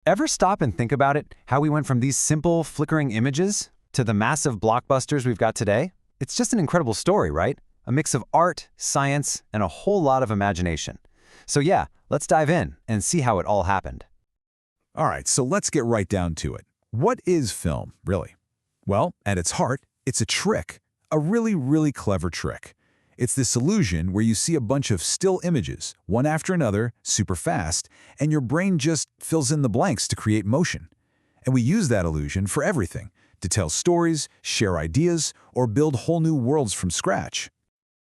Ever stop and think about it, how we went from these simple, flickering images to the massive blockbusters we've got today? It's just an incredible story, right? A mix of art, science, and a whole lot of imagination. So yeah, let's dive in and see how it all happened. All right, so let's get right down to it. What is film, really? Well, at its heart, it's a trick. A really, really clever trick. It's this illusion where you see a bunch of still images, one after another, super fast, and your brain just fills in the blanks to create motion. And we use that illusion for everything, to tell stories, share ideas, or build whole new worlds from scratch.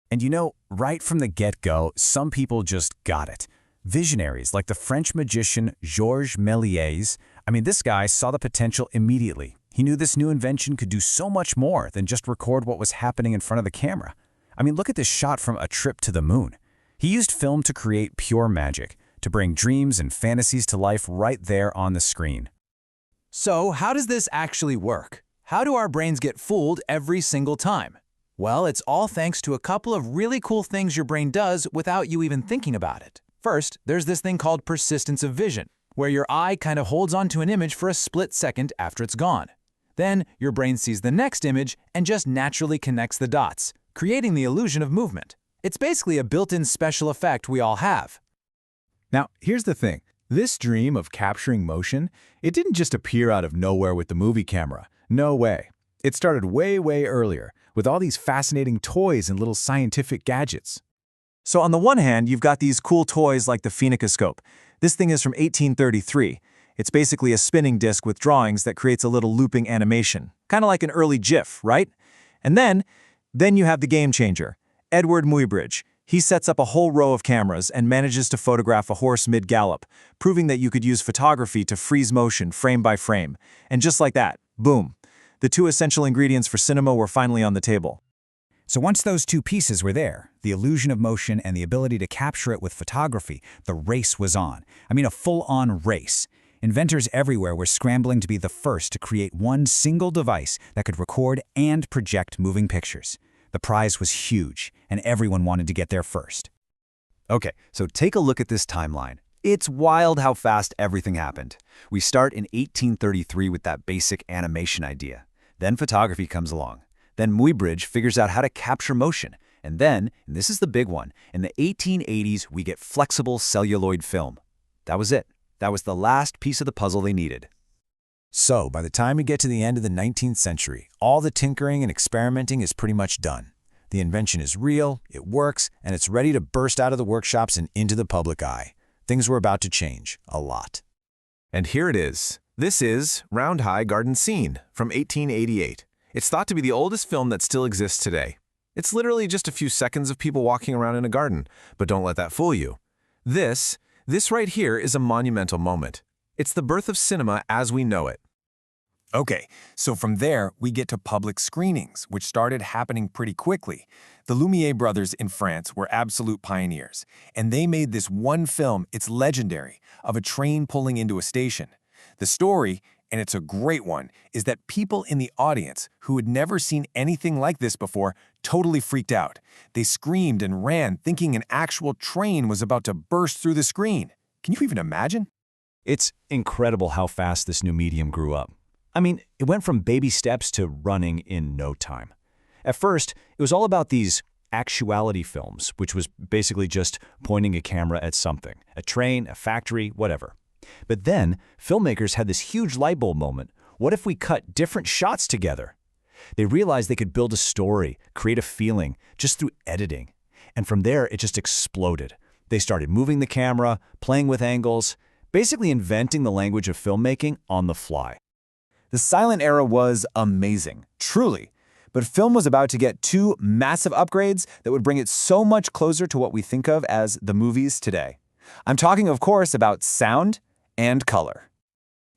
And you know, right from the get-go, some people just got it. Visionaries like the French magician Georges Méliès. This guy saw the potential immediately. He knew this new invention could do so much more than just record what was happening in front of the camera. Look at this shot from A Trip to the Moon. He used film to create pure magic, to bring dreams and fantasies to life right there on the screen. So, how does this actually work? How do our brains get fooled every single time? Well, it's all thanks to a couple of really cool things your brain does without you even thinking about it. First, there's this thing called persistence of vision, where your eye kind of holds onto an image for a split second after it's gone. Then, your brain sees the next image and just naturally connects the dots, creating the illusion of movement. It's basically a built-in special effect we all have. Now, here's the thing. This dream of capturing motion, it didn't just appear out of nowhere with the movie camera. No way. It started way, way earlier, with all these fascinating toys and little scientific gadgets. So on the one hand, you've got these cool toys like the Phoenicoscope. This thing is from 1833. It's basically a spinning disc with drawings that creates a little looping animation, kind of like an early GIF, right? And then you have the game changer, Edward Muybridge. He sets up a whole row of cameras and manages to photograph a horse mid-gallop, proving that you could use photography to freeze motion frame by frame. And just like that, boom, the two essential ingredients for cinema were finally on the table. So once those two pieces were there, the illusion of motion and the ability to capture it with photography, the race was on. A full-on race. Inventors everywhere were scrambling to be the first to create one single device that could record and project moving pictures. The prize was huge, and everyone wanted to get there first. Okay, so take a look at this timeline. It's wild how fast everything happened. We start in 1833 with that basic animation idea. Then photography comes along. Then Muybridge figures out how to capture motion. And then, and this is the big one, in the 1880s we get flexible celluloid film. That was it. That was the last piece of the puzzle they needed. So, by the time we get to the end of the 19th century, all the tinkering and experimenting is pretty much done. The invention is real, it works, and it's ready to burst out of the workshops and into the public eye. Things were about to change, a lot. And here it is. This is Round High Garden Scene from 1888. It's thought to be the oldest film that still exists today. It's literally just a few seconds of people walking around in a garden, but don't let that fool you. This right here is a monumental moment. It's the birth of cinema as we know it. Okay, so from there, we get to public screenings, which started happening pretty quickly. The Lumiere brothers in France were absolute pioneers, and they made this one film, it's legendary, of a train pulling into a station. The story, and it's a great one, is that people in the audience who had never seen anything like this before totally freaked out. They screamed and ran, thinking an actual train was about to burst through the screen. Can you even imagine? It's incredible how fast this new medium grew up. It went from baby steps to running in no time. At first, it was all about these actuality films, which was basically just pointing a camera at something, a train, a factory, whatever. But then, filmmakers had this huge light bulb moment. What if we cut different shots together? They realized they could build a story, create a feeling, just through editing. And from there, it just exploded. They started moving the camera, playing with angles, basically inventing the language of filmmaking on the fly. The silent era was amazing, truly. But film was about to get two massive upgrades that would bring it so much closer to what we think of as the movies today. I'm talking, of course, about sound and color.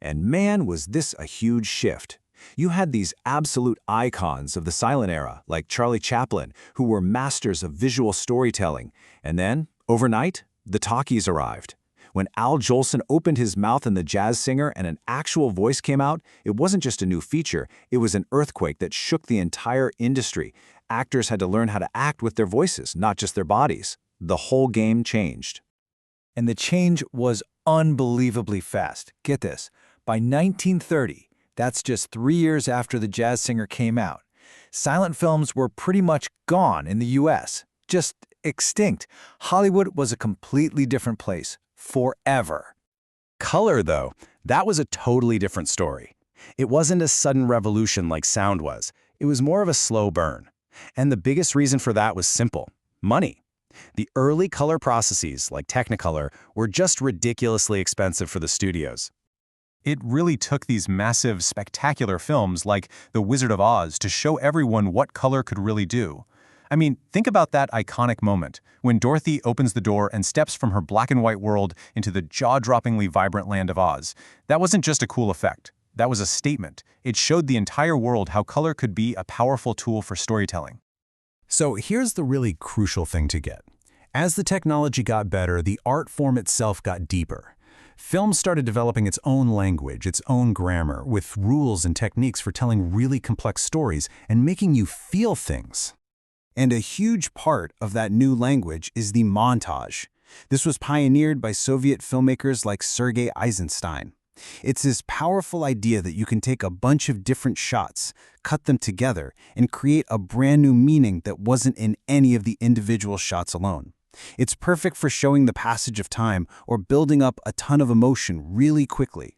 And man, was this a huge shift. You had these absolute icons of the silent era, like Charlie Chaplin, who were masters of visual storytelling. And then, overnight, the talkies arrived. When Al Jolson opened his mouth in The Jazz Singer and an actual voice came out, it wasn't just a new feature, it was an earthquake that shook the entire industry. Actors had to learn how to act with their voices, not just their bodies. The whole game changed. And the change was unbelievably fast. Get this, by 1930, that's just 3 years after The Jazz Singer came out, silent films were pretty much gone in the US, just extinct. Hollywood was a completely different place, forever. Color, though, that was a totally different story. It wasn't a sudden revolution like sound was. It was more of a slow burn. And the biggest reason for that was simple: money. The early color processes, like Technicolor, were just ridiculously expensive for the studios. It really took these massive, spectacular films like The Wizard of Oz to show everyone what color could really do. I mean, think about that iconic moment when Dorothy opens the door and steps from her black and white world into the jaw-droppingly vibrant land of Oz. That wasn't just a cool effect. That was a statement. It showed the entire world how color could be a powerful tool for storytelling. So here's the really crucial thing to get. As the technology got better, the art form itself got deeper. Film started developing its own language, its own grammar, with rules and techniques for telling really complex stories and making you feel things. And a huge part of that new language is the montage. This was pioneered by Soviet filmmakers like Sergei Eisenstein. It's this powerful idea that you can take a bunch of different shots, cut them together, and create a brand new meaning that wasn't in any of the individual shots alone. It's perfect for showing the passage of time or building up a ton of emotion really quickly.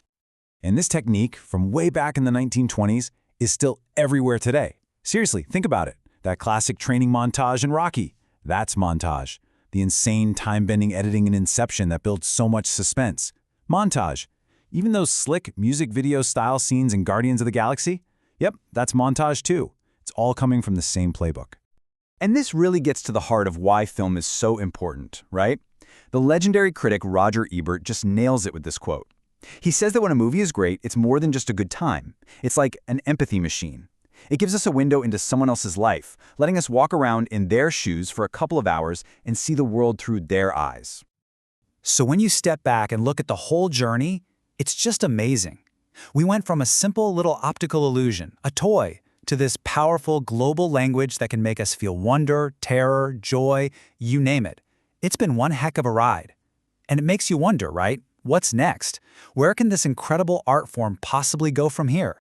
And this technique, from way back in the 1920s, is still everywhere today. Seriously, think about it. That classic training montage in Rocky. That's montage. The insane time-bending editing in Inception that builds so much suspense. Montage. Even those slick music video style scenes in Guardians of the Galaxy? Yep, that's montage too. It's all coming from the same playbook. And this really gets to the heart of why film is so important, right? The legendary critic Roger Ebert just nails it with this quote. He says that when a movie is great, it's more than just a good time. It's like an empathy machine. It gives us a window into someone else's life, letting us walk around in their shoes for a couple of hours and see the world through their eyes. So when you step back and look at the whole journey, it's just amazing. We went from a simple little optical illusion, a toy, to this powerful global language that can make us feel wonder, terror, joy, you name it. It's been one heck of a ride. And it makes you wonder, right? What's next? Where can this incredible art form possibly go from here?